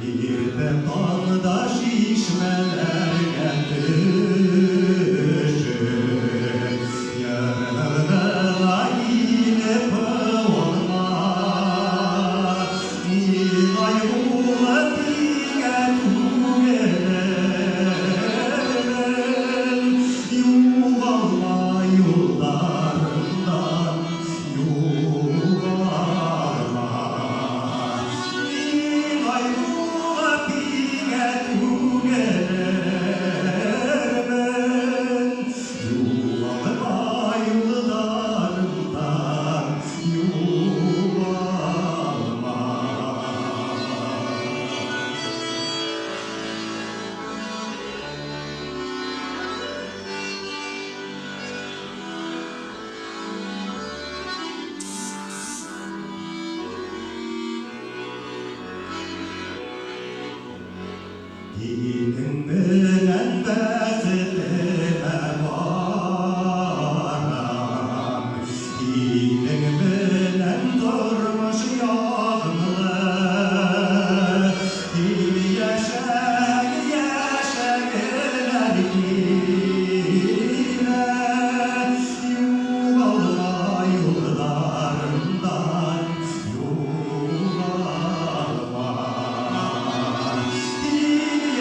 Bir de dağda şişmeler getirişir, yarına yine pıvana, nilay bulatine tügeler, yuvalma yollarından yuvarma. Nilay bulatine tügeler, yuvalma yollarından yuvarma. Dinin bilen bezleme varam, dinin bilen durmuş yağmlı, dil yeşer yeşerler yine, yuvalma yollarından yuvalma.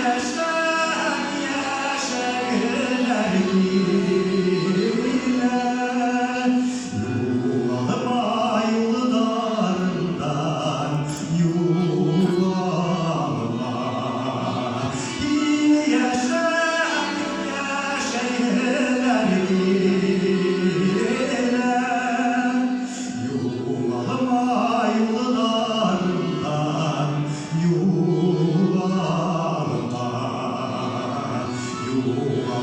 Yaşar yaşarlar yine, yuvalma yollarından yuvalma. Yaşar yaşarlar yine, yuvalma yollarından yuvalma.